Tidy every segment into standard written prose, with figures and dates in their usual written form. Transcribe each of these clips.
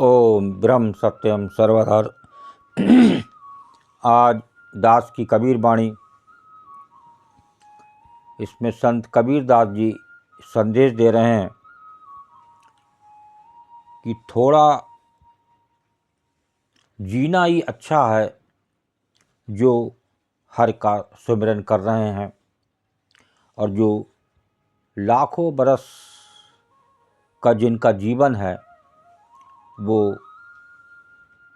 ओम ब्रह्म सत्यम सर्वधर। आज दास की कबीर वाणी। इसमें संत कबीर दास जी संदेश दे रहे हैं कि थोड़ा जीना ही अच्छा है। जो हर का सुमिरन कर रहे हैं और जो लाखों बरस का जिनका जीवन है, वो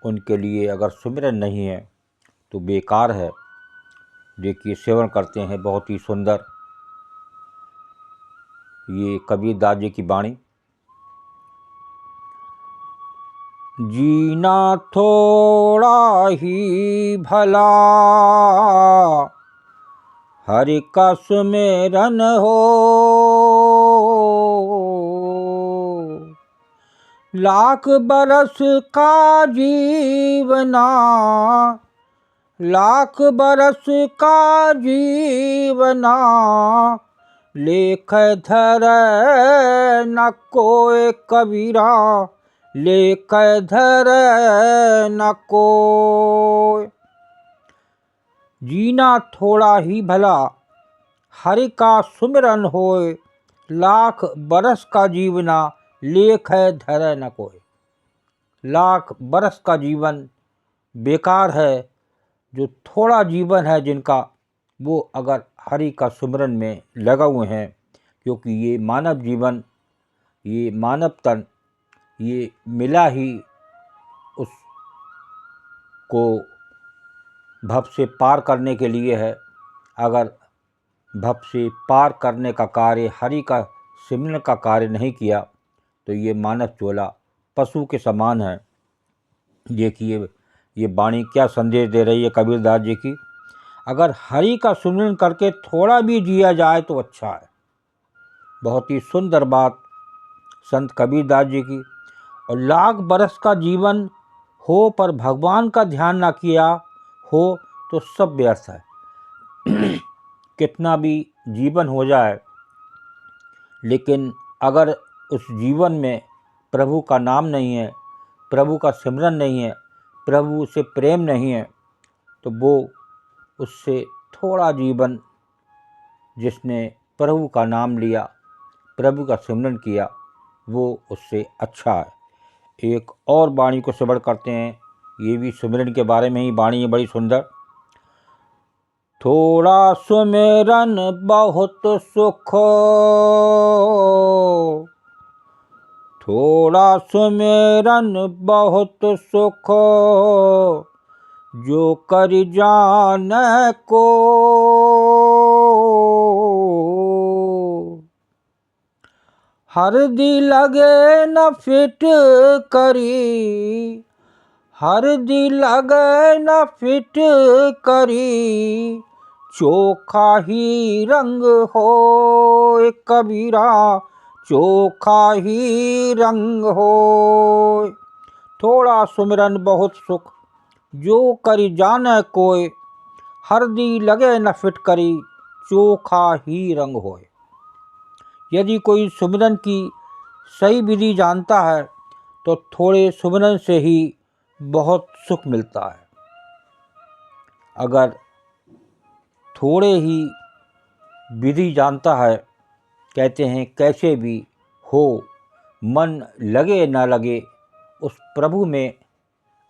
उनके लिए अगर सुमिरन नहीं है तो बेकार है। देखिए, सेवन करते हैं बहुत ही सुंदर ये कबीर दास जी की वाणी। जीना थोड़ा ही भला, हरि का सुमिरन हो। लाख बरस का जीवना, लाख बरस का जीवना, लेख धर न कोई कबीरा, लेख धर न कोई। जीना थोड़ा ही भला, हरि का सुमिरन होए। लाख बरस का जीवना, लेख धर न कोई। लाख बरस का जीवन बेकार है। जो थोड़ा जीवन है जिनका, वो अगर हरि का सुमिरन में लगा हुए हैं, क्योंकि ये मानव जीवन, ये मानव तन, ये मिला ही उसको भव से पार करने के लिए है। अगर भव से पार करने का कार्य, हरि का सिमरन का कार्य नहीं किया तो ये मानव चोला पशु के समान है। देखिए, ये वाणी क्या संदेश दे रही है कबीर दास जी की। अगर हरि का सुमिरन करके थोड़ा भी जिया जाए तो अच्छा है। बहुत ही सुंदर बात संत कबीर दास जी की। और लाख बरस का जीवन हो पर भगवान का ध्यान ना किया हो तो सब व्यर्थ है। कितना भी जीवन हो जाए, लेकिन अगर उस जीवन में प्रभु का नाम नहीं है, प्रभु का सिमरन नहीं है, प्रभु से प्रेम नहीं है, तो वो उससे थोड़ा जीवन जिसने प्रभु का नाम लिया, प्रभु का सिमरन किया, वो उससे अच्छा है। एक और वाणी को श्रवण करते हैं। ये भी सुमिरन के बारे में ही वाणी है, बड़ी सुंदर। थोड़ा सुमिरन बहुत सुख, थोड़ा सुमिरन बहुत सुख, जो कर जान को। हरदी लगे न फिट करी, हरदी लगे न फिट करी, चोखा ही रंग हो कबीरा, चोखा ही रंग हो। थोड़ा सुमिरन बहुत सुख, जो करी जाने कोय, हरदी लगे न फिट करी, चोखा ही रंग होए। यदि कोई सुमिरन की सही विधि जानता है तो थोड़े सुमिरन से ही बहुत सुख मिलता है। अगर थोड़े ही विधि जानता है, कहते हैं कैसे भी हो, मन लगे ना लगे, उस प्रभु में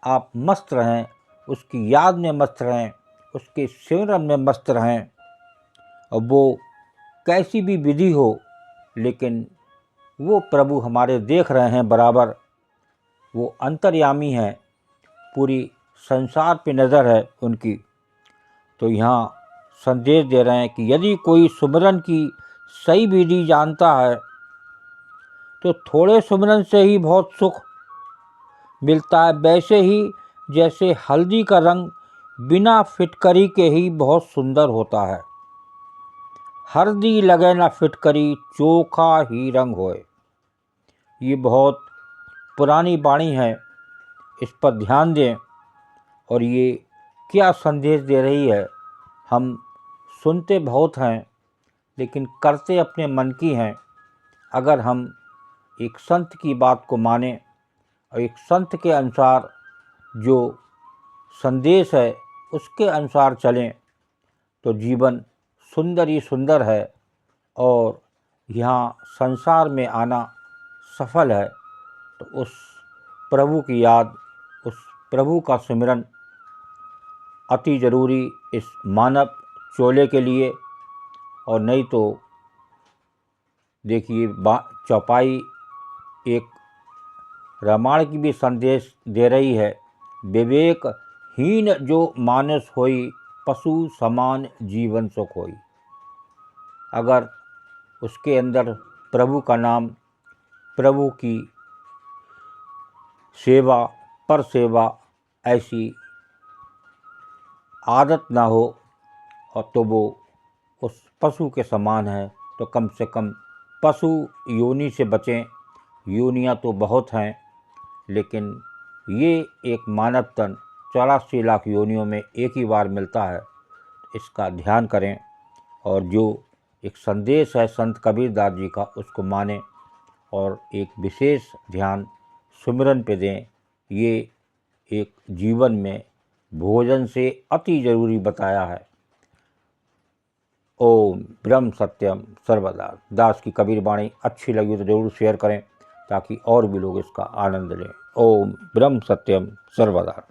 आप मस्त रहें, उसकी याद में मस्त रहें, उसके सिमरन में मस्त रहें। और वो कैसी भी विधि हो, लेकिन वो प्रभु हमारे देख रहे हैं बराबर। वो अंतर्यामी हैं, पूरी संसार पे नज़र है उनकी। तो यहाँ संदेश दे रहे हैं कि यदि कोई सुमिरन की सही विधि जानता है तो थोड़े सुमिरन से ही बहुत सुख मिलता है। वैसे ही जैसे हल्दी का रंग बिना फिटकरी के ही बहुत सुंदर होता है। हल्दी लगे ना फिटकरी, चोखा ही रंग होए। ये बहुत पुरानी वाणी है, इस पर ध्यान दें। और ये क्या संदेश दे रही है। हम सुनते बहुत हैं, लेकिन करते अपने मन की हैं। अगर हम एक संत की बात को माने, एक संत के अनुसार जो संदेश है उसके अनुसार चलें तो जीवन सुंदर ही सुंदर है और यहाँ संसार में आना सफल है। तो उस प्रभु की याद, उस प्रभु का सिमरन अति ज़रूरी इस मानव चोले के लिए। और नहीं तो देखिए चौपाई एक रामायण की भी संदेश दे रही है, विवेकहीन जो मानस होई पशु समान जीवन सुख होई। अगर उसके अंदर प्रभु का नाम, प्रभु की सेवा, पर सेवा ऐसी आदत ना हो और तो वो उस पशु के समान है। तो कम से कम पशु योनि से बचें। योनियाँ तो बहुत हैं, लेकिन ये एक मानव तन 84 लाख योनियों में एक ही बार मिलता है। इसका ध्यान करें और जो एक संदेश है संत कबीरदास जी का उसको मानें और एक विशेष ध्यान सुमिरन पे दें। ये एक जीवन में भोजन से अति ज़रूरी बताया है। ओम ब्रह्म सत्यम सर्वदा। दास की कबीर वाणी अच्छी लगी तो ज़रूर शेयर करें ताकि और भी लोग इसका आनंद लें। ओम ब्रह्म सत्यम सर्वदा।